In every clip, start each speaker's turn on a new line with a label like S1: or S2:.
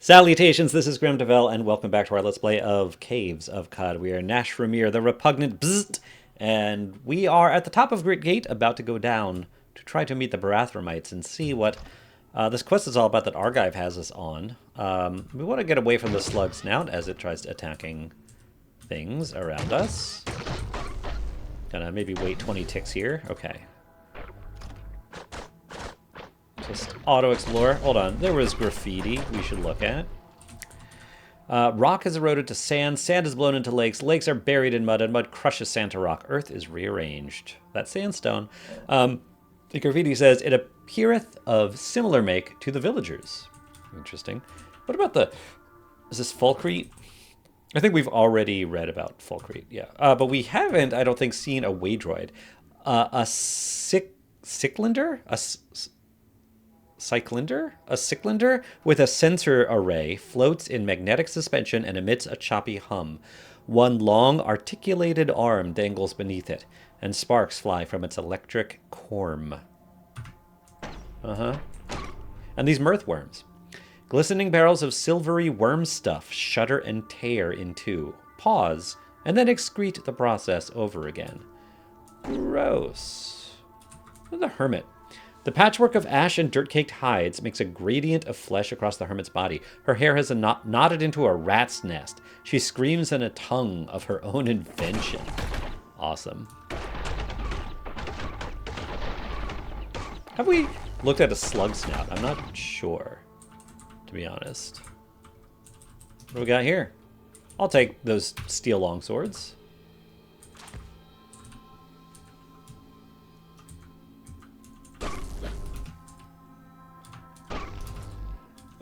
S1: Salutations, this is Grim Devel, and welcome back to our Let's Play of Caves of Cod. We are Nash Ramir, the repugnant Bzzzt, and we are at the top of Grit Gate, about to go down to try to meet the Barathromites and see what this quest is all about that Argive has us on. We want to get away from the Slug Snout as it tries to attacking things around us. Gonna maybe wait 20 ticks here. Okay. Just auto-explore. Hold on. There was graffiti we should look at. Rock has eroded to sand. Sand is blown into lakes. Lakes are buried in mud, and mud crushes sand to rock. Earth is rearranged. That's sandstone. The graffiti says, it appeareth of similar make to the villagers. Interesting. What about the... Is this Fulcrete? I think we've already read about Fulcrete, yeah. But we haven't, I don't think, seen a Waydroid. A cyclinder? A cyclinder with a sensor array floats in magnetic suspension and emits a choppy hum. One long, articulated arm dangles beneath it, and sparks fly from its electric corm. And these mirthworms. Glistening barrels of silvery worm stuff shudder and tear in two, pause, and then excrete the process over again. Gross. The hermit. The patchwork of ash and dirt-caked hides makes a gradient of flesh across the hermit's body. Her hair has knotted into a rat's nest. She screams in a tongue of her own invention. Awesome. Have we looked at a slug snout? I'm not sure, to be honest. What do we got here? I'll take those steel longswords.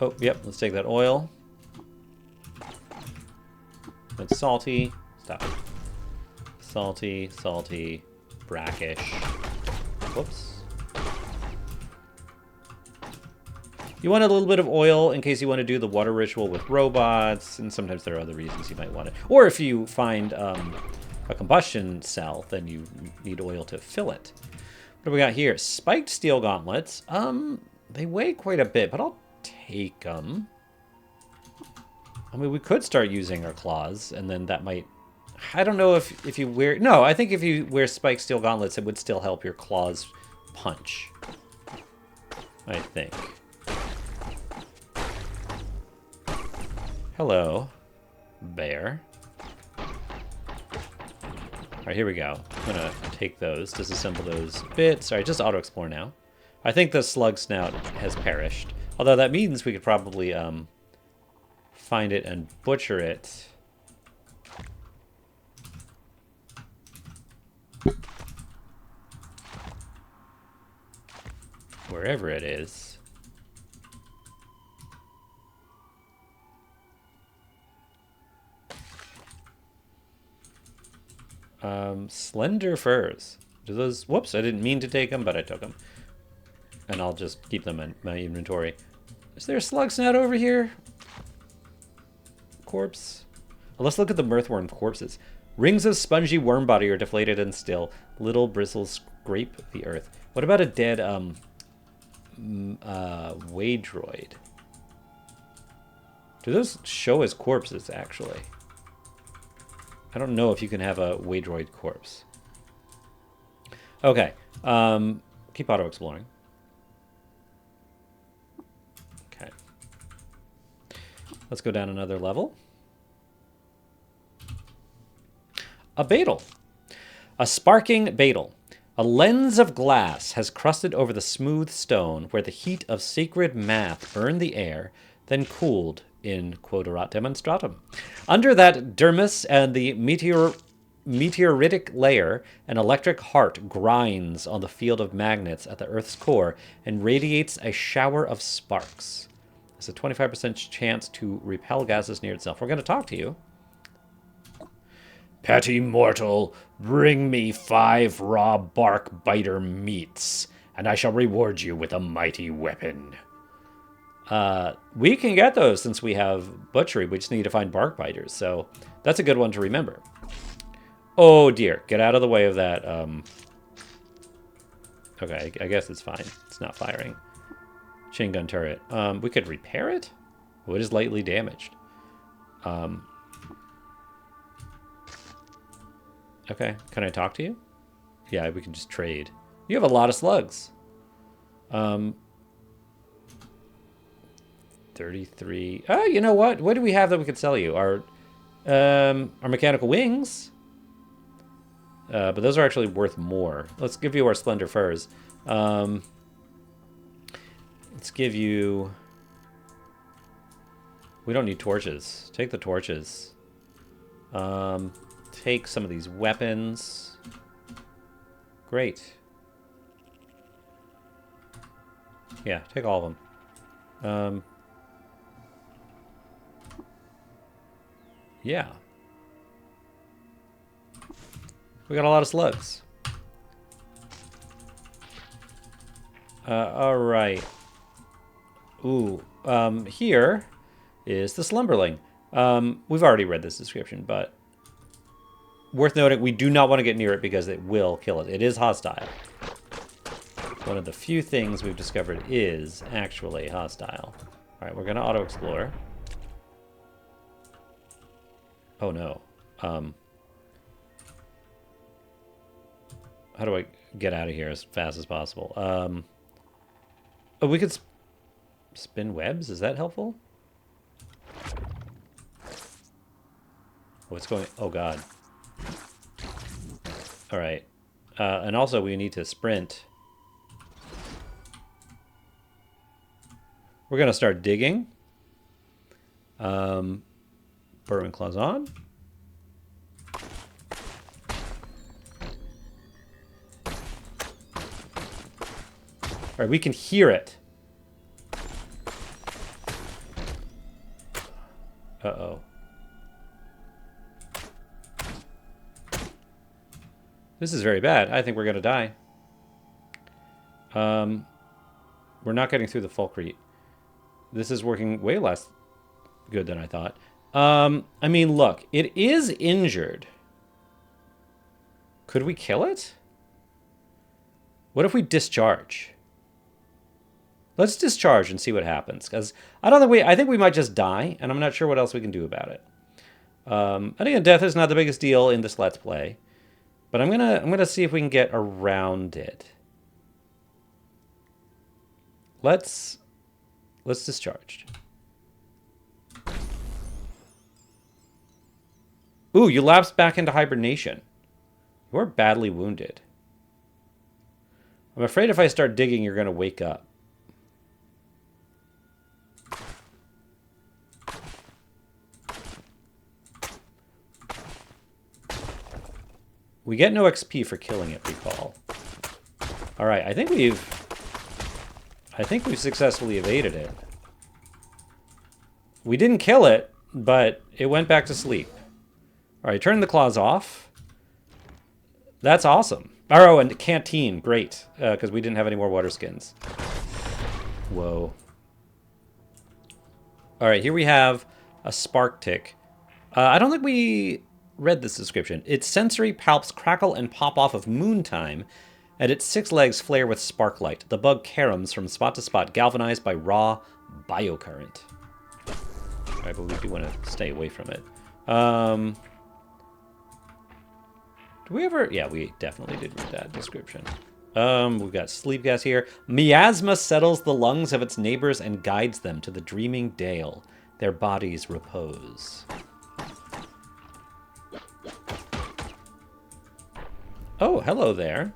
S1: Oh, yep, let's take that oil. That's salty. Stop. Salty, salty, brackish. Whoops. You want a little bit of oil in case you want to do the water ritual with robots, and sometimes there are other reasons you might want it. Or if you find a combustion cell, then you need oil to fill it. What do we got here? Spiked steel gauntlets. They weigh quite a bit, but I'll take them. I mean, we could start using our claws, and then that might... I don't know if you wear... No, I think if you wear spiked steel gauntlets, it would still help your claws punch. I think. Hello, bear. Alright, here we go. I'm gonna take those, disassemble those bits. Alright, just auto-explore now. I think the slug snout has perished. Although that means we could probably find it and butcher it. Wherever it is. Slender furs. Do those... Whoops, I didn't mean to take them, but I took them. And I'll just keep them in my inventory. Is there a slug snout over here? Corpse? Well, let's look at the mirthworm corpses. Rings of spongy worm body are deflated and still. Little bristles scrape the earth. What about a dead, Waydroid? Do those show as corpses, actually? I don't know if you can have a Waydroid corpse. Okay. Keep auto-exploring. Okay. Let's go down another level. A beetle. A sparking beetle. A lens of glass has crusted over the smooth stone where the heat of sacred math burned the air, then cooled in quoterat demonstratum. Under that dermis and the meteoritic layer, an electric heart grinds on the field of magnets at the Earth's core and radiates a shower of sparks. There's a 25% chance to repel gases near itself. We're going to talk to you. Petty mortal, bring me 5 raw bark biter meats, and I shall reward you with a mighty weapon. We can get those since we have butchery. We just need to find bark biters, so that's a good one to remember. Oh dear, get out of the way of that. Okay, I guess it's fine. It's not firing. Chain gun turret. We could repair it Oh, it is lightly damaged. Okay, can I talk to you? Yeah, we can just trade. You have a lot of slugs. 33. Oh, you know what? What do we have that we could sell you? Our mechanical wings. But those are actually worth more. Let's give you our slender furs. Let's give you... We don't need torches. Take the torches. Take some of these weapons. Great. Yeah, take all of them. Yeah. We got a lot of slugs. All right. Ooh. Here is the slumberling. We've already read this description, but worth noting, we do not want to get near it because it will kill us. It is hostile. One of the few things we've discovered is actually hostile. All right, we're going to auto-explore. Oh, no. How do I get out of here as fast as possible? Oh, we could spin webs? Is that helpful? What's going... Oh, God. All right. And also, we need to sprint. We're going to start digging. Burrowing claws on. All right, we can hear it. Uh-oh. This is very bad. I think we're going to die. We're not getting through the fulcrete. This is working way less good than I thought. I mean, look, it is injured. Could we kill it? What if we discharge? Let's discharge and see what happens, because I think we might just die, and I'm not sure what else we can do about it. And again, death is not the biggest deal in this Let's Play, but I'm gonna see if we can get around it. Let's discharge. Ooh, you lapsed back into hibernation. You're badly wounded. I'm afraid if I start digging, you're gonna wake up. We get no XP for killing it, recall. All right, I think we've successfully evaded it. We didn't kill it, but it went back to sleep. All right, turn the claws off. That's awesome. Oh, and canteen, great, because we didn't have any more water skins. Whoa. All right, here we have a spark tick. I don't think we read this description. Its sensory palps crackle and pop off of moontime, and its 6 legs flare with sparklight. The bug caroms from spot to spot, galvanized by raw biocurrent. All right, but we do want to stay away from it. Do we ever... Yeah, we definitely did read that description. We've got sleep gas here. Miasma settles the lungs of its neighbors and guides them to the dreaming dale. Their bodies repose. Oh, hello there.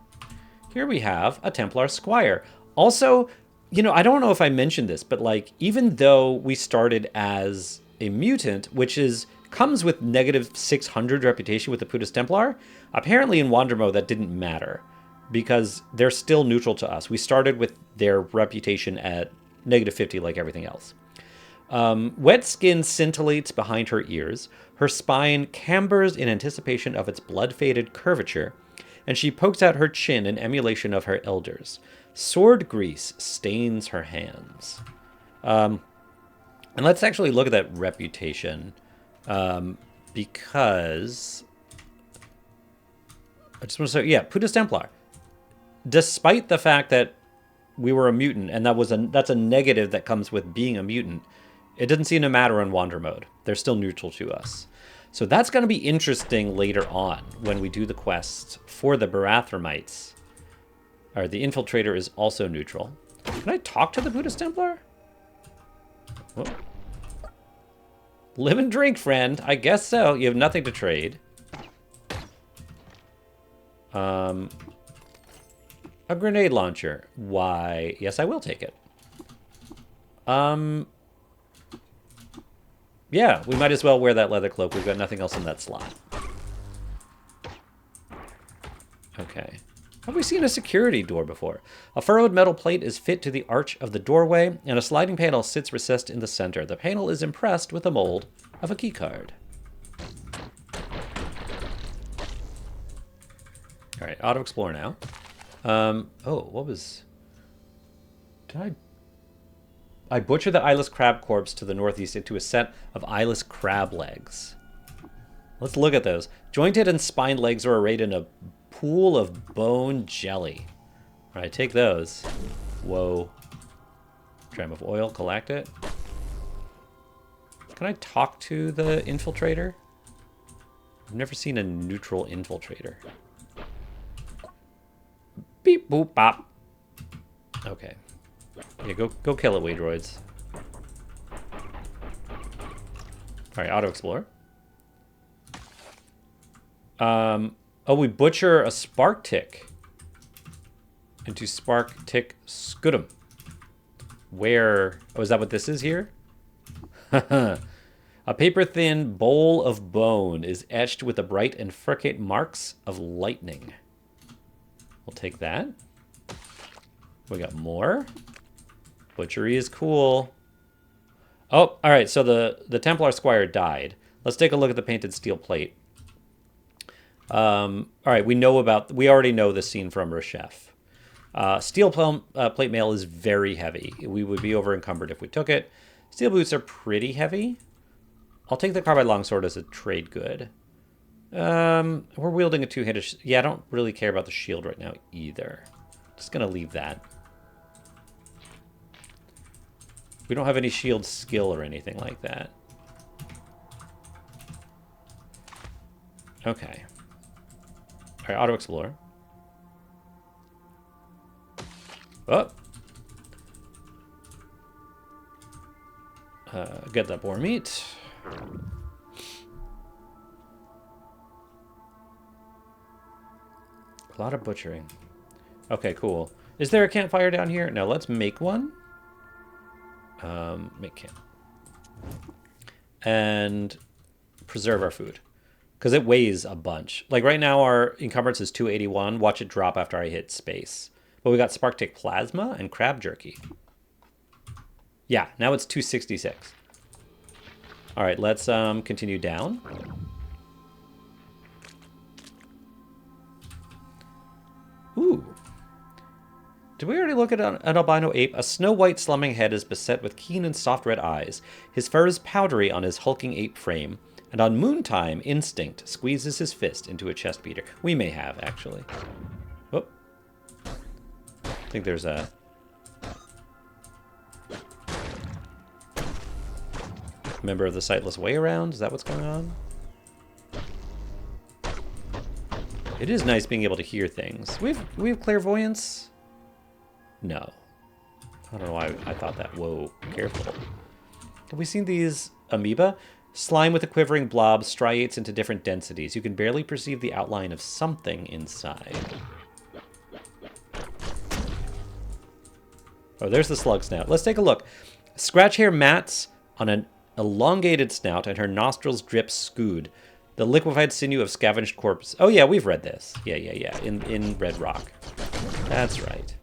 S1: Here we have a Templar Squire. Also, you know, I don't know if I mentioned this, but like, even though we started as a mutant, which comes with negative 600 reputation with the Putus Templar, apparently in Wander mode that didn't matter because they're still neutral to us. We started with their reputation at negative 50 like everything else. Wet skin scintillates behind her ears. Her spine cambers in anticipation of its blood-faded curvature, and she pokes out her chin in emulation of her elders. Sword grease stains her hands. And let's actually look at that reputation, because I just want to say, yeah, Putus Templar. Despite the fact that we were a mutant, and that's a negative that comes with being a mutant, It doesn't seem to matter in wander mode. They're still neutral to us. So that's going to be interesting later on when we do the quest for the Barathromites. Or the Infiltrator is also neutral. Can I talk to the Buddhist Templar? Whoa. Live and drink, friend. I guess so. You have nothing to trade. A grenade launcher. Why? Yes, I will take it. Yeah, we might as well wear that leather cloak. We've got nothing else in that slot. Okay. Have we seen a security door before? A furrowed metal plate is fit to the arch of the doorway, and a sliding panel sits recessed in the center. The panel is impressed with a mold of a keycard. All right, auto-explore now. Oh, what was... Did I butchered the eyeless crab corpse to the northeast into a set of eyeless crab legs. Let's look at those. Jointed and spined legs are arrayed in a pool of bone jelly. All right, take those. Whoa. Dram of oil, collect it. Can I talk to the infiltrator? I've never seen a neutral infiltrator. Beep, boop, bop. Okay. Yeah, go kill it, Waydroids. All right, auto-explore. Oh, we butcher a spark tick into spark tick scutum. Where... Oh, is that what this is here? A paper-thin bowl of bone is etched with the bright and fricate marks of lightning. We'll take that. We got more. Butchery is cool. Oh, all right. So the Templar Squire died. Let's take a look at the painted steel plate. All right. We already know this scene from Reshef. Steel plate mail is very heavy. We would be over encumbered if we took it. Steel boots are pretty heavy. I'll take the carbide longsword as a trade good. We're wielding a two-handed... Yeah, I don't really care about the shield right now either. Just gonna leave that. We don't have any shield skill or anything like that. Okay. All right, auto-explore. Oh. Get that boar meat. A lot of butchering. Okay, cool. Is there a campfire down here? No, let's make one. Make camp. And preserve our food. Because it weighs a bunch. Like right now our encumbrance is 281. Watch it drop after I hit space. But we got spark tick plasma and crab jerky. Yeah, now it's 266. All right, let's continue down. Ooh. Did we already look at an albino ape? A snow-white slumming head is beset with keen and soft red eyes. His fur is powdery on his hulking ape frame. And on Moontime, Instinct squeezes his fist into a chest beater. We may have, actually. Oh. I think there's a... member of the Sightless Way around? Is that what's going on? It is nice being able to hear things. We have clairvoyance? No. I don't know why I thought that. Whoa, careful. Have we seen these amoeba? Slime with a quivering blob striates into different densities. You can barely perceive the outline of something inside. Oh, there's the slug snout. Let's take a look. Scratch hair mats on an elongated snout, and her nostrils drip scood. The liquefied sinew of scavenged corpse. Oh yeah, we've read this. Yeah. In Red Rock. That's right.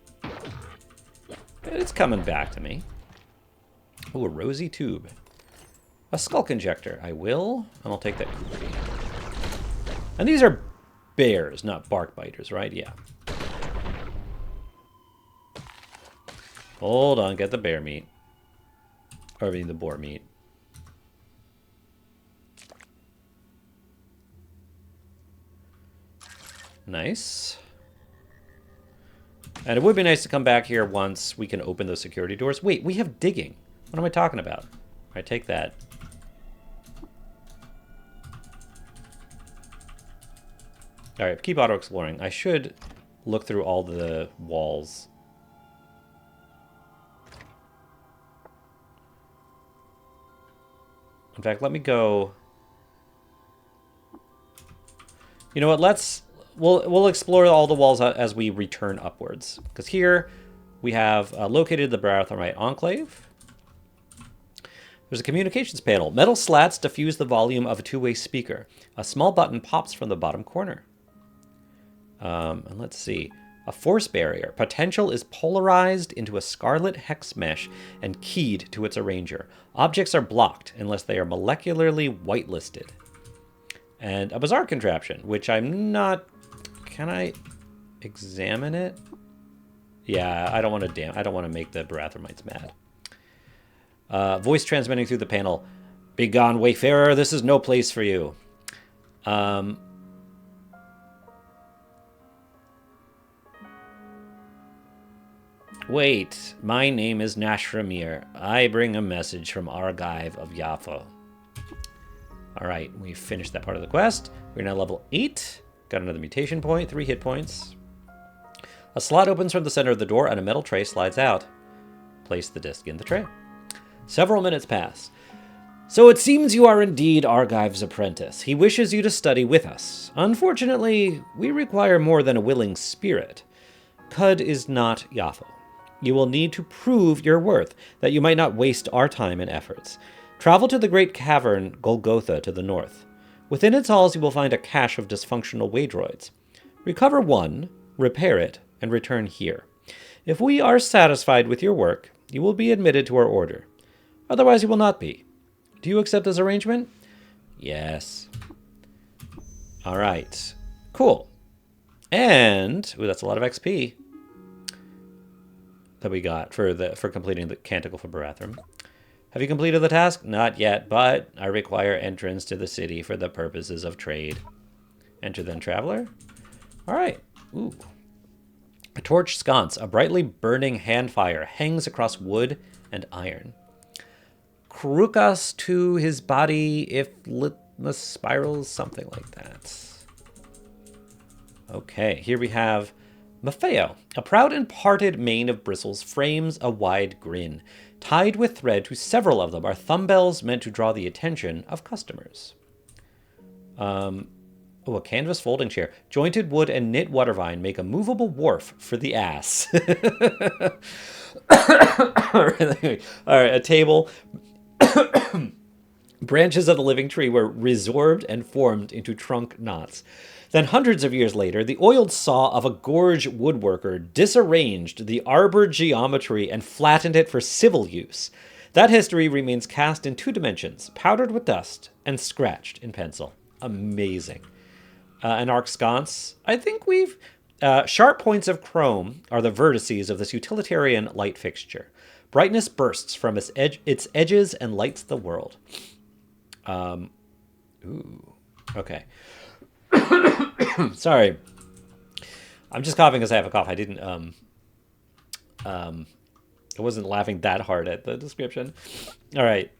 S1: It's coming back to me. Oh, a rosy tube. A skulk injector. I will, and I'll take that. And these are bears, not bark biters, right? Yeah. Hold on, get the bear meat. Or I mean the boar meat. Nice. And it would be nice to come back here once we can open those security doors. Wait, we have digging. What am I talking about? Alright, take that. Alright, keep auto-exploring. I should look through all the walls. In fact, let me go... You know what, we'll explore all the walls as we return upwards. Because here we have located the Barathorite Enclave. There's a communications panel. Metal slats diffuse the volume of a two-way speaker. A small button pops from the bottom corner. And let's see. A force barrier. Potential is polarized into a scarlet hex mesh and keyed to its arranger. Objects are blocked unless they are molecularly whitelisted. And a bizarre contraption, which I'm not... Can I examine it? Yeah, I don't want to make the Barathormites mad. Voice transmitting through the panel. Begone, wayfarer, this is no place for you. Wait, my name is Nashramir. I bring a message from Argive of Yafo. Alright, we finished that part of the quest. We're now level 8. Got another mutation point, 3 hit points. A slot opens from the center of the door and a metal tray slides out. Place the disc in the tray. Several minutes pass. So it seems you are indeed Argive's apprentice. He wishes you to study with us. Unfortunately, we require more than a willing spirit. Cud is not Yafo. You will need to prove your worth, that you might not waste our time and efforts. Travel to the great cavern Golgotha to the north. Within its halls you will find a cache of dysfunctional Waydroids. Recover one, repair it, and return here. If we are satisfied with your work, you will be admitted to our order. Otherwise you will not be. Do you accept this arrangement? Yes. Alright. Cool. And, ooh, that's a lot of XP that we got for completing the Canticle for Barathrum. Have you completed the task? Not yet, but I require entrance to the city for the purposes of trade. Enter then, traveler. All right. Ooh. A torch sconce, a brightly burning hand fire, hangs across wood and iron. Krukas to his body if litmus spirals, something like that. Okay, here we have Maffeo. A proud and parted mane of bristles frames a wide grin. Tied with thread to several of them are thumbells meant to draw the attention of customers. Oh, a canvas folding chair. Jointed wood and knit water vine make a movable wharf for the ass. All right, a table. Branches of the living tree were resorbed and formed into trunk knots. Then hundreds of years later, the oiled saw of a gorge woodworker disarranged the arbor geometry and flattened it for civil use. That history remains cast in 2 dimensions, powdered with dust and scratched in pencil. Amazing. An arc sconce. I think we've... sharp points of chrome are the vertices of this utilitarian light fixture. Brightness bursts from its edges and lights the world. Ooh. Okay. Sorry. I'm just coughing because I have a cough. I didn't, I wasn't laughing that hard at the description. All right.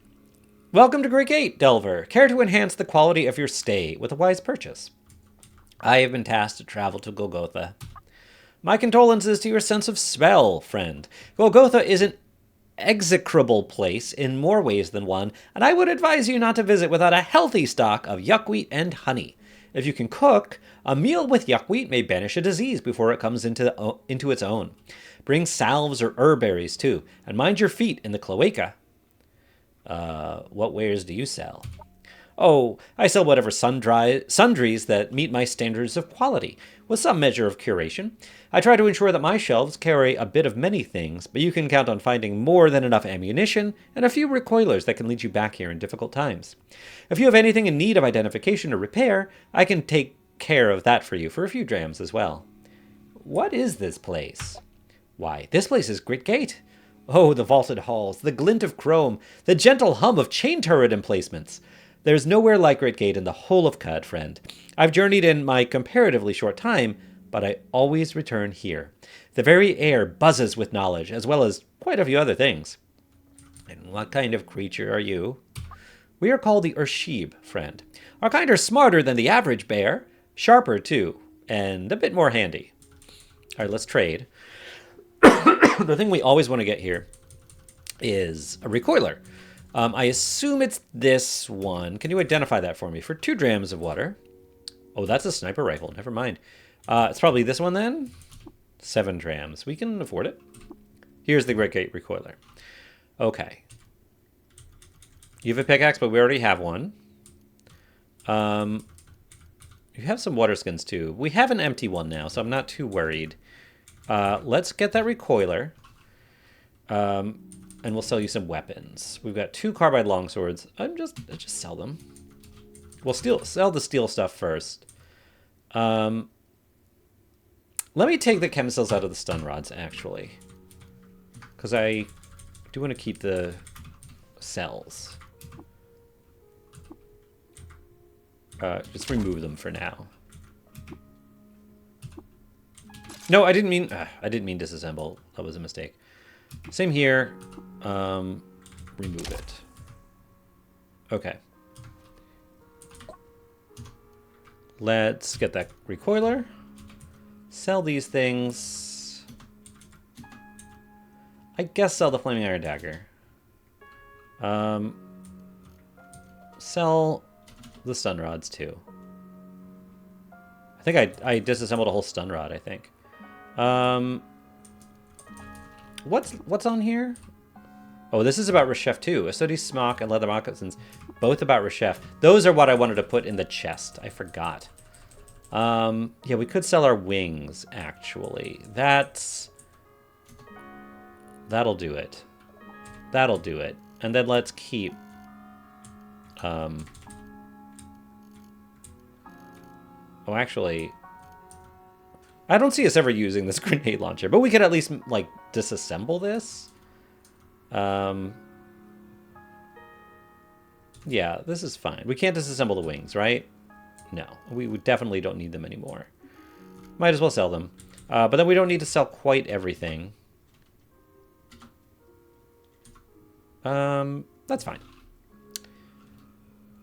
S1: Welcome to Great Gate, Delver. Care to enhance the quality of your stay with a wise purchase? I have been tasked to travel to Golgotha. My condolences to your sense of smell, friend. Golgotha is an execrable place in more ways than one, and I would advise you not to visit without a healthy stock of yuckweed and honey. If you can cook, a meal with yuckweed may banish a disease before it comes into its own. Bring salves or herberries, too, and mind your feet in the cloaca. What wares do you sell? Oh, I sell whatever sundries that meet my standards of quality, with some measure of curation. I try to ensure that my shelves carry a bit of many things, but you can count on finding more than enough ammunition and a few recoilers that can lead you back here in difficult times. If you have anything in need of identification or repair, I can take care of that for you for a few drams as well. What is this place? Why, this place is Great Gate. Oh, the vaulted halls, the glint of chrome, the gentle hum of chain turret emplacements. There's nowhere like Great Gate in the whole of Cud, friend. I've journeyed in my comparatively short time, but I always return here. The very air buzzes with knowledge, as well as quite a few other things. And what kind of creature are you? We are called the Urshib, friend. Our kind are smarter than the average bear, sharper too, and a bit more handy. All right, let's trade. The thing we always want to get here is a recoiler. I assume it's this one. Can you identify that for me? For 2 drams of water. Oh, that's a sniper rifle. Never mind. It's probably this one then. 7 drams. We can afford it. Here's the Great Gate recoiler. Okay. You have a pickaxe, but we already have one. You have some water skins too. We have an empty one now, so I'm not too worried. Let's get that recoiler. And we'll sell you some weapons. We've got 2 carbide longswords. Just sell them. We'll sell the steel stuff first. Let me take the chem cells out of the stun rods, actually. Because I do want to keep the cells. Just remove them for now. No, I didn't mean disassemble. That was a mistake. Same here. Remove it. Okay. Let's get that recoiler. Sell these things. I guess sell the flaming iron dagger. Sell the stun rods too. I think I disassembled a whole stun rod, I think. What's on here? Oh, this is about Reshef too. Asodi smock and leather moccasins, both about Reshef. Those are what I wanted to put in the chest. I forgot. Yeah, we could sell our wings, actually. That'll do it. That'll do it. And then let's keep... Oh, actually... I don't see us ever using this grenade launcher, but we could at least, like, disassemble this. Yeah, this is fine. We can't disassemble the wings, right? No, we definitely don't need them anymore. Might as well sell them. But then we don't need to sell quite everything. That's fine.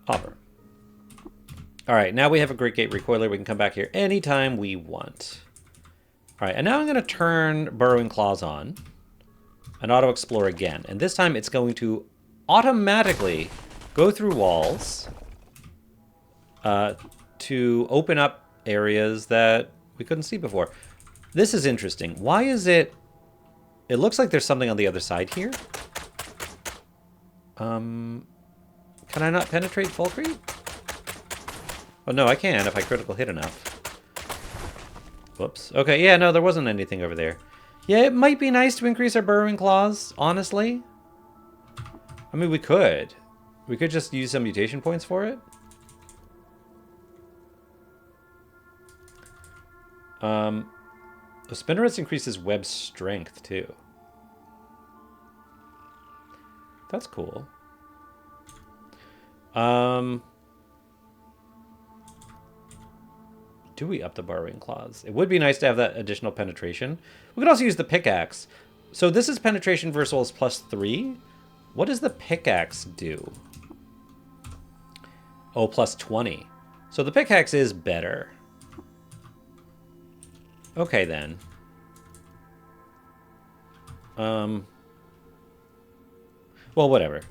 S1: Offer. All right, now we have a Great Gate recoiler. We can come back here anytime we want. All right, and now I'm going to turn Burrowing Claws on and auto-explore again. And this time it's going to automatically go through walls to open up areas that we couldn't see before. This is interesting. Why is it... It looks like there's something on the other side here. Can I not penetrate full creep? Oh, no, I can if I critical hit enough. Whoops. Okay, yeah, no, there wasn't anything over there. Yeah, it might be nice to increase our Burrowing Claws, honestly. I mean, we could. We could just use some mutation points for it. The Spinnerets increases web strength, too. That's cool. Do we up the Burrowing Claws? It would be nice to have that additional penetration. We could also use the pickaxe. So this is penetration versus +3. What does the pickaxe do? Oh, +20. So the pickaxe is better. Okay, then. Well, whatever.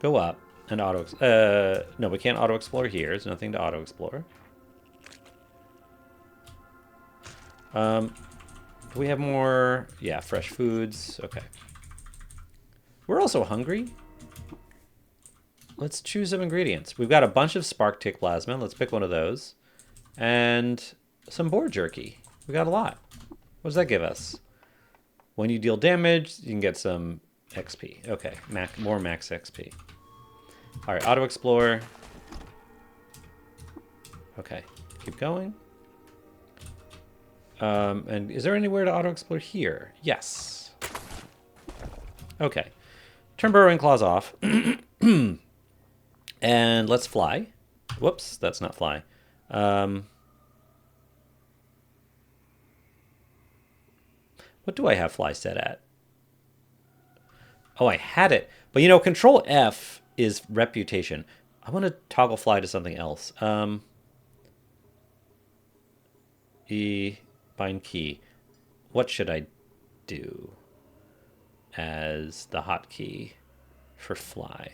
S1: Go up and auto... no, we can't auto-explore here. There's nothing to auto-explore. Do we have more? Yeah, fresh foods. Okay. We're also hungry. Let's choose some ingredients. We've got a bunch of spark tick plasma. Let's pick one of those. And some boar jerky. We got a lot. What does that give us? When you deal damage, you can get some XP. Okay, more max XP. All right, auto explore. Okay, keep going. And is there anywhere to auto explore here? Yes. Okay. Turn Burrowing Claws off. And let's fly. Whoops, that's not fly. What do I have fly set at? Oh, I had it, But, you know, Control F is reputation. I want to toggle fly to something else. E, bind key. What should I do as the hotkey for fly?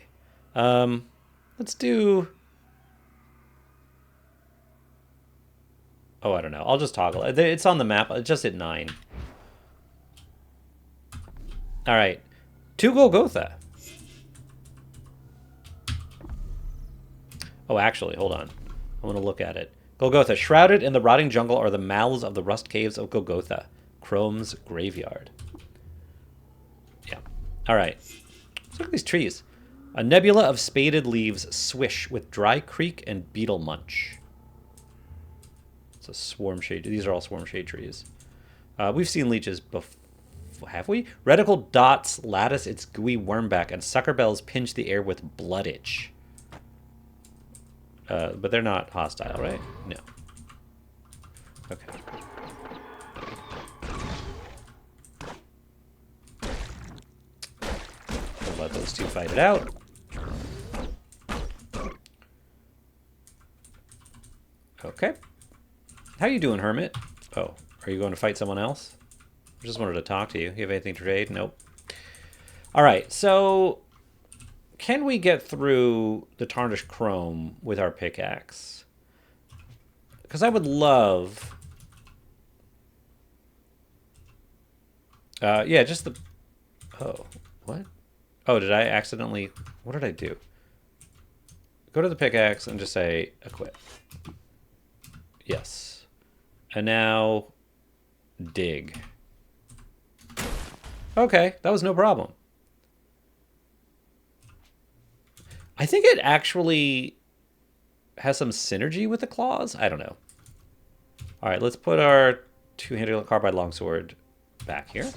S1: Let's do... Oh, I don't know. I'll just toggle it. It's on the map. It's just at 9. All right. To Golgotha. Oh, actually, hold on. I want to look at it. Golgotha. Shrouded in the rotting jungle are the mouths of the rust caves of Golgotha. Chrome's graveyard. Yeah. All right. Let's look at these trees. A nebula of spaded leaves swish with dry creek and beetle munch. It's a swarm shade. These are all swarm shade trees. We've seen leeches before. Have we? Reticle dots lattice its gooey wormback, and sucker bells pinch the air with blood itch. But they're not hostile, right? No. Okay. We'll let those two fight it out. Okay. How you doing, Hermit? Oh, are you going to fight someone else? I just wanted to talk to you. You have anything to trade? Nope. All right, so can we get through the tarnished chrome with our pickaxe? Because I would love... yeah, just the... Oh, what? Oh, did I accidentally... What did I do? Go to the pickaxe and just say equip. Yes. And now dig. Okay, that was no problem. I think it actually has some synergy with the claws. I don't know. All right, let's put our two-handed carbide longsword back here.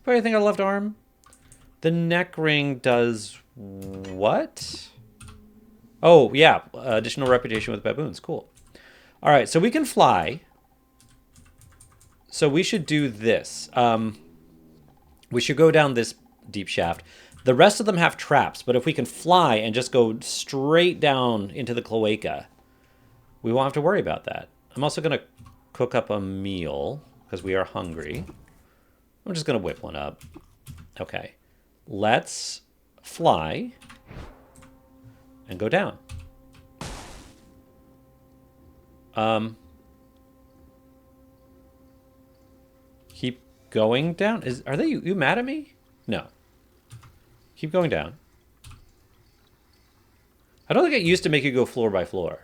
S1: Put anything on the left arm. The neck ring does what? Oh, yeah. Additional reputation with baboons. Cool. All right, so we can fly. So we should do this. We should go down this deep shaft. The rest of them have traps, but if we can fly and just go straight down into the cloaca, we won't have to worry about that. I'm also going to cook up a meal because we are hungry. I'm just going to whip one up. Okay. Let's fly and go down. Keep going down. Are they you mad at me? No. Keep going down. I don't think it used to make you go floor by floor.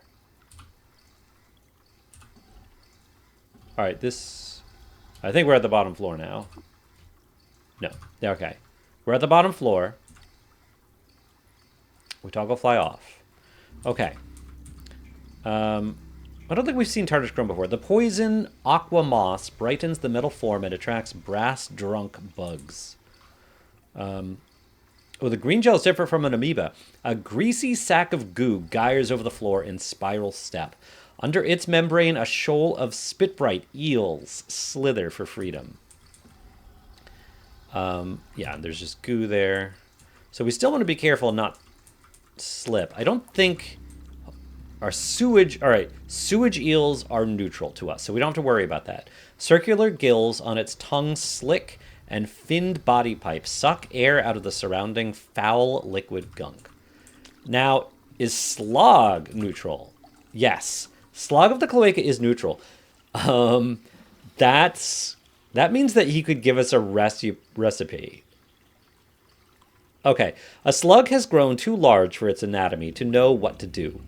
S1: All right, this... I think we're at the bottom floor now. No. Okay. We're at the bottom floor. We toggle fly off. Okay. I don't think we've seen tarnished chrome before. The poison aqua moss brightens the metal form and attracts brass-drunk bugs. Oh, the green gel is different from an amoeba. A greasy sack of goo gyres over the floor in spiral step. Under its membrane, a shoal of spitbright eels slither for freedom. Yeah, there's just goo there. So we still want to be careful and not slip. I don't think our sewage... All right, sewage eels are neutral to us, so we don't have to worry about that. Circular gills on its tongue slick and finned body pipes suck air out of the surrounding foul liquid gunk. Now, is Slog neutral? Yes. Slog of the Cloaca is neutral. That means that he could give us a recipe. Okay. A slug has grown too large for its anatomy to know what to do.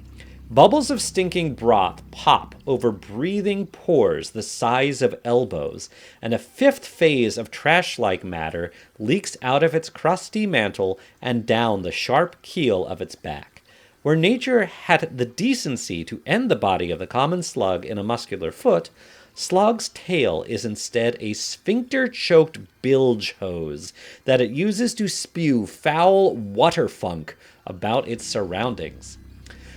S1: Bubbles of stinking broth pop over breathing pores the size of elbows, and a fifth phase of trash-like matter leaks out of its crusty mantle and down the sharp keel of its back. Where nature had the decency to end the body of the common slug in a muscular foot, Slog's tail is instead a sphincter-choked bilge hose that it uses to spew foul water funk about its surroundings.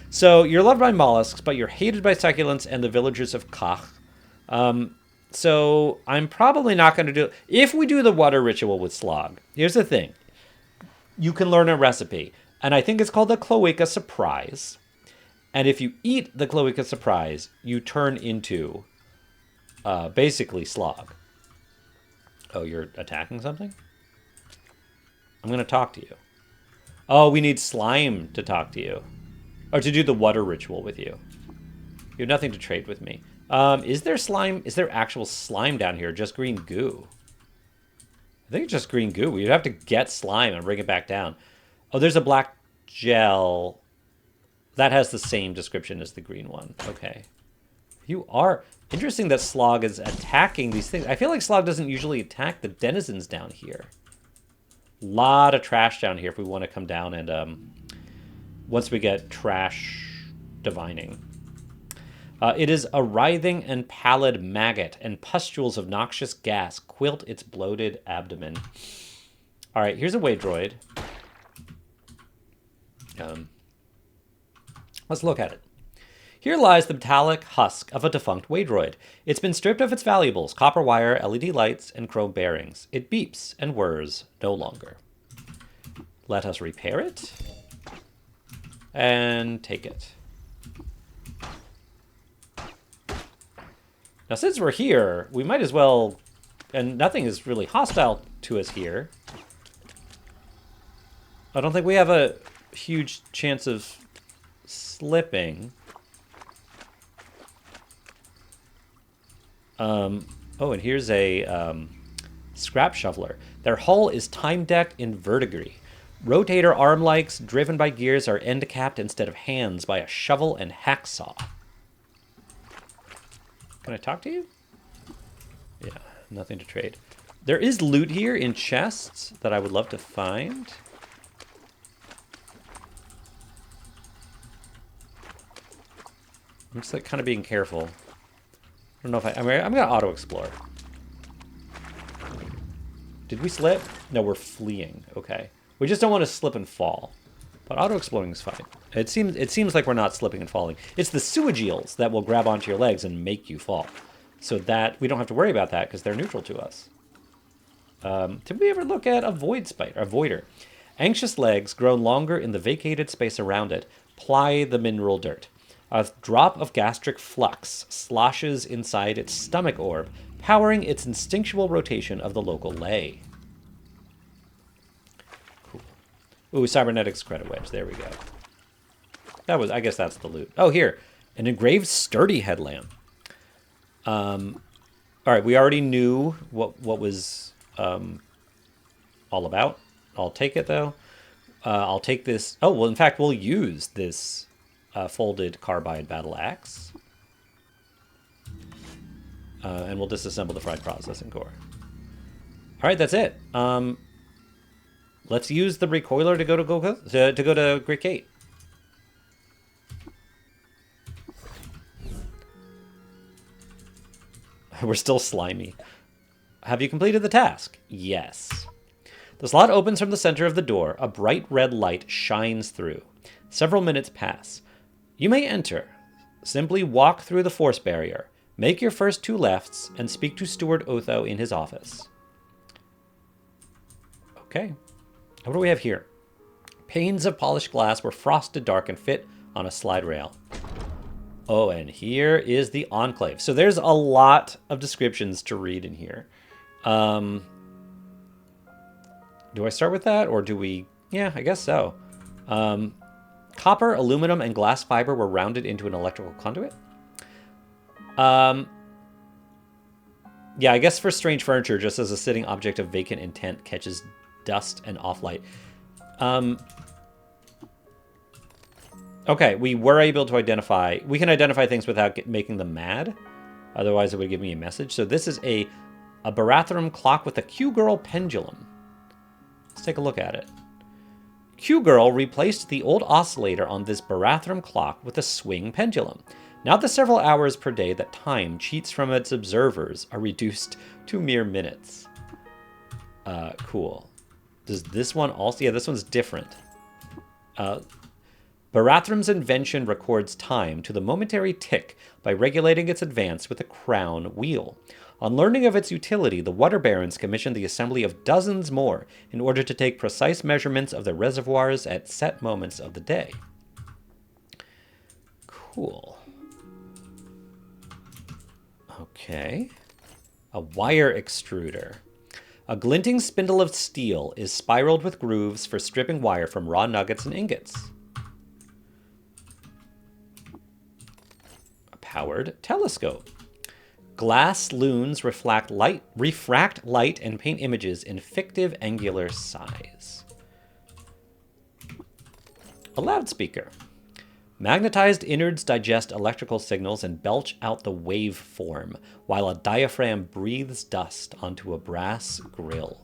S1: So you're loved by mollusks, but you're hated by succulents and the villagers of Kach. So I'm probably not going to do... If we do the water ritual with Slog, here's the thing. you can learn a recipe. And I think it's called the Cloaca Surprise. And if you eat the Cloaca Surprise, you turn into basically Slog. Oh, you're attacking something? I'm going to talk to you. Oh, we need slime to talk to you. Or to do the water ritual with you. You have nothing to trade with me. Is there slime? Is there actual slime down here? Just green goo? I think it's just green goo. We'd have to get slime and bring it back down. Oh, there's a black gel. That has the same description as the green one. Okay. You are... Interesting that Slog is attacking these things. I feel like Slog doesn't usually attack the denizens down here. Lot of trash down here if we want to come down and... once we get trash divining. It is a writhing and pallid maggot, and pustules of noxious gas quilt its bloated abdomen. All right, here's a Waydroid. Let's look at it. Here lies the metallic husk of a defunct Waydroid. It's been stripped of its valuables, copper wire, LED lights, and chrome bearings. It beeps and whirs no longer. Let us repair it. And take it. Now, since we're here, we might as well... And nothing is really hostile to us here. I don't think we have a huge chance of slipping. Oh, and here's a scrap shoveler. Their hull is time-decked in verdigris. Rotator arm likes driven by gears are end-capped instead of hands by a shovel and hacksaw. Can I talk to you? Yeah, nothing to trade. There is loot here in chests that I would love to find. I'm just like kind of being careful. I don't know if I'm going to auto-explore. Did we slip? No, we're fleeing. Okay. We just don't want to slip and fall. But auto-exploring is fine. It seems like we're not slipping and falling. It's the sewage eels that will grab onto your legs and make you fall. So that we don't have to worry about that because they're neutral to us. Did we ever look at a void spider, a voider? Anxious legs grow longer in the vacated space around it. Ply the mineral dirt. A drop of gastric flux sloshes inside its stomach orb, powering its instinctual rotation of the local ley. Cool. Ooh, cybernetics credit wedge. There we go. That was, I guess that's the loot. Oh, here. An engraved sturdy headlamp. All right, we already knew what was all about. I'll take it, though. I'll take this. Oh, well, in fact, we'll use this folded carbide battle axe. And we'll disassemble the fried processing core. All right, that's it. Let's use the recoiler to go to Golgotha, to go to Great Gate. We're still slimy. Have you completed the task? Yes. The slot opens from the center of the door. A bright red light shines through. Several minutes pass. You may enter. Simply walk through the force barrier. Make your first 2 lefts and speak to Steward Otho in his office. Okay. What do we have here? Panes of polished glass were frosted dark and fit on a slide rail. Oh, and here is the Enclave. So there's a lot of descriptions to read in here. Do I start with that, or do we... Yeah, I guess so. Copper, aluminum, and glass fiber were rounded into an electrical conduit. Yeah, I guess for strange furniture, just as a sitting object of vacant intent catches dust and off-light. Okay, we were able to identify... We can identify things without making them mad. Otherwise, it would give me a message. So this is a Barathrum clock with a Q-Girl pendulum. Let's take a look at it. Q-Girl replaced the old oscillator on this Barathrum clock with a swing pendulum. Now the several hours per day that time cheats from its observers are reduced to mere minutes. Cool. Does this one also... Yeah, this one's different. Barathrum's invention records time to the momentary tick by regulating its advance with a crown wheel. On learning of its utility, the water barons commissioned the assembly of dozens more in order to take precise measurements of the reservoirs at set moments of the day. Cool. Okay. A wire extruder. A glinting spindle of steel is spiraled with grooves for stripping wire from raw nuggets and ingots. A powered telescope. Glass lunes refract light and paint images in fictive angular size. A loudspeaker. Magnetized innards digest electrical signals and belch out the wave form, while a diaphragm breathes dust onto a brass grill.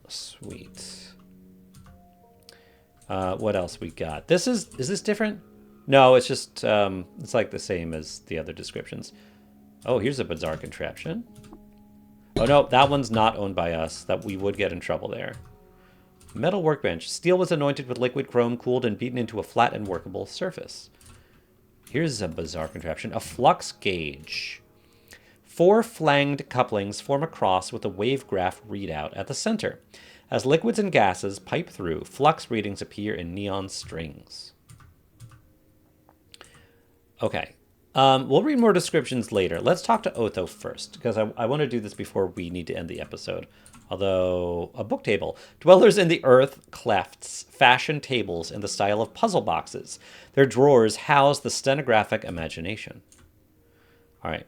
S1: Sweet. What else we got? Is this different? No, it's just, it's like the same as the other descriptions. Oh, here's a bizarre contraption. Oh, no, that one's not owned by us. That we would get in trouble there. Metal workbench. Steel was anointed with liquid chrome, cooled and beaten into a flat and workable surface. Here's a bizarre contraption. A flux gauge. 4 flanged couplings form a cross with a wave graph readout at the center. As liquids and gases pipe through, flux readings appear in neon strings. Okay. We'll read more descriptions later. Let's talk to Otho first, because I want to do this before we need to end the episode. Although, a book table. Dwellers in the earth clefts fashion tables in the style of puzzle boxes. Their drawers house the stenographic imagination. All right.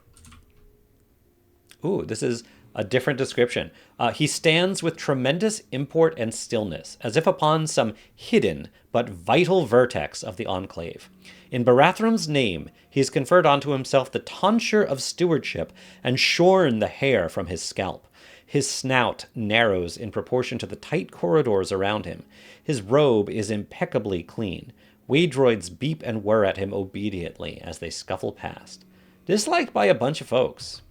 S1: Ooh, this is a different description. He stands with tremendous import and stillness, as if upon some hidden but vital vertex of the enclave. In Barathram's name, he has conferred onto himself the tonsure of stewardship and shorn the hair from his scalp. His snout narrows in proportion to the tight corridors around him. His robe is impeccably clean. Waydroids beep and whir at him obediently as they scuffle past. Disliked by a bunch of folks.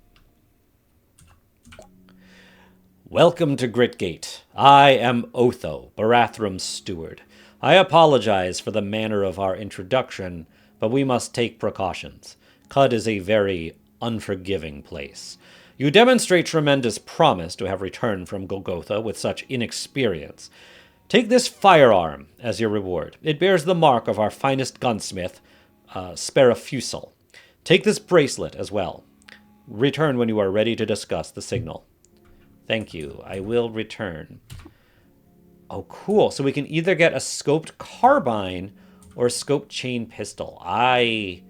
S1: Welcome to Gritgate. I am Otho, Barathram's steward. I apologize for the manner of our introduction, but we must take precautions. Cud is a very unforgiving place. You demonstrate tremendous promise to have returned from Golgotha with such inexperience. Take this firearm as your reward. It bears the mark of our finest gunsmith, Sparafusel. Take this bracelet as well. Return when you are ready to discuss the signal. Thank you. I will return. Oh, cool. So we can either get a scoped carbine or a scoped chain pistol. I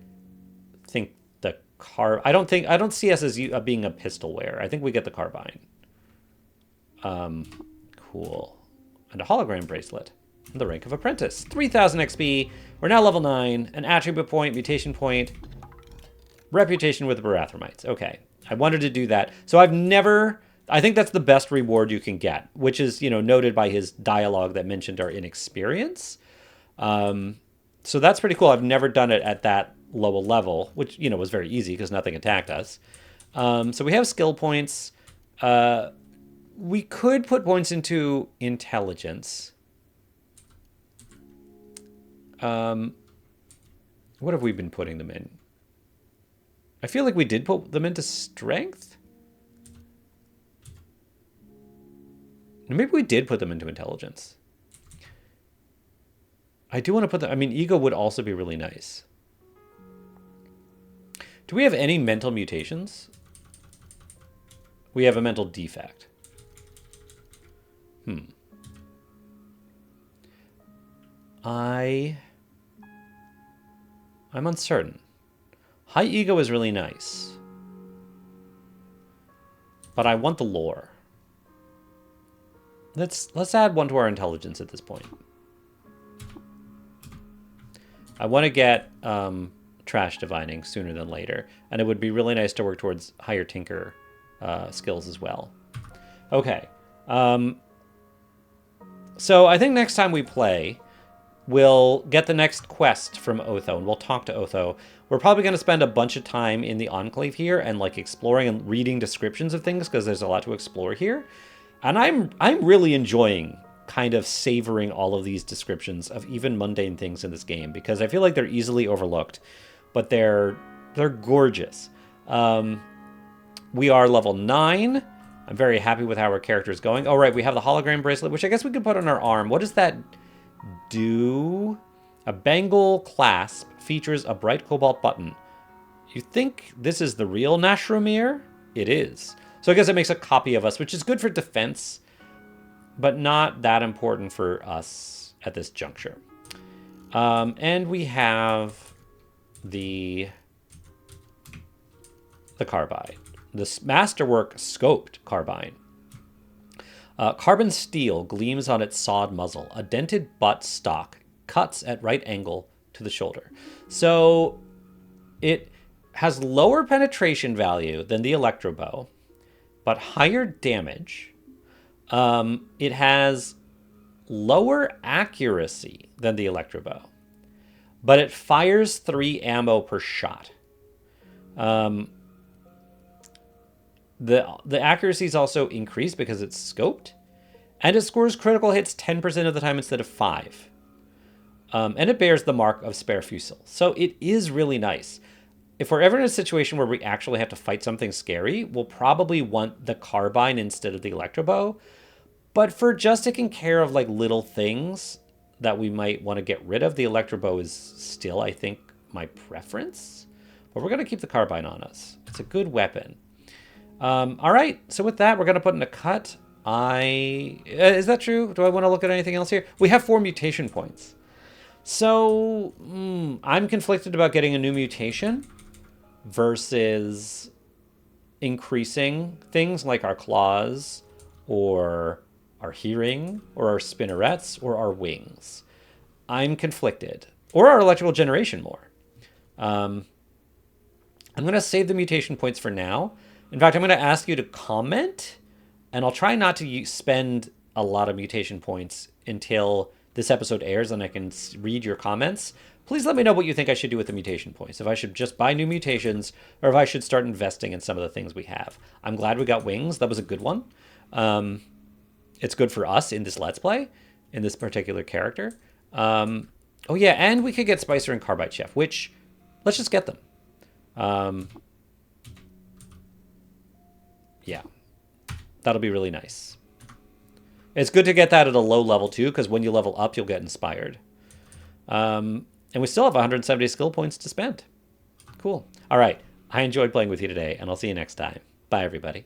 S1: think the I don't see us as being a pistol wearer. I think we get the carbine. Cool. And a hologram bracelet. And the rank of apprentice. 3,000 XP. We're now level 9. An attribute point, mutation point, reputation with the Barathamites. Okay. I wanted to do that. So I think that's the best reward you can get, which is, noted by his dialogue that mentioned our inexperience. So that's pretty cool. I've never done it at that low a level, which, was very easy because nothing attacked us. So we have skill points. We could put points into intelligence. What have we been putting them in? I feel like we did put them into strength. Maybe we did put them into intelligence. I do want to put them... ego would also be really nice. Do we have any mental mutations? We have a mental defect. I'm uncertain. High ego is really nice. But I want the lore. Let's add 1 to our intelligence at this point. I want to get trash divining sooner than later, and it would be really nice to work towards higher tinker skills as well. Okay. So I think next time we play, we'll get the next quest from Otho, and we'll talk to Otho. We're probably going to spend a bunch of time in the Enclave here and exploring and reading descriptions of things because there's a lot to explore here. And I'm really enjoying kind of savoring all of these descriptions of even mundane things in this game because I feel like they're easily overlooked, but they're gorgeous. We are level 9. I'm very happy with how our character is going. Oh, right, we have the hologram bracelet, which I guess we could put on our arm. What does that do? A bangle clasp features a bright cobalt button. You think this is the real Nashromir? It is. So I guess it makes a copy of us, which is good for defense, but not that important for us at this juncture. And we have the carbide. This masterwork scoped carbine. Carbon steel gleams on its sawed muzzle. A dented butt stock cuts at right angle to the shoulder. So it has lower penetration value than the electro bow, but higher damage. It has lower accuracy than the electro bow, but it fires 3 ammo per shot. The accuracy is also increased because it's scoped, and it scores critical hits 10% of the time instead of 5. And it bears the mark of spare fusel. So it is really nice. If we're ever in a situation where we actually have to fight something scary, we'll probably want the carbine instead of the electro bow. But for just taking care of like little things that we might want to get rid of, the electro bow is still, I think, my preference. But we're going to keep the carbine on us. It's a good weapon. All right, so with that, we're going to put in a cut. Is that true? Do I want to look at anything else here? We have 4 mutation points. So I'm conflicted about getting a new mutation versus increasing things like our claws or our hearing or our spinnerets or our wings. I'm conflicted. Or our electrical generation more. I'm going to save the mutation points for now. In fact, I'm going to ask you to comment, and I'll try not to spend a lot of mutation points until this episode airs and I can read your comments. Please let me know what you think I should do with the mutation points. If I should just buy new mutations or if I should start investing in some of the things we have. I'm glad we got wings. That was a good one. It's good for us in this Let's Play, in this particular character. Oh yeah, and we could get Spicer and Carbide Chef, which, let's just get them. Yeah, that'll be really nice. It's good to get that at a low level too, because when you level up, you'll get inspired. And we still have 170 skill points to spend. Cool. All right. I enjoyed playing with you today, and I'll see you next time. Bye, everybody.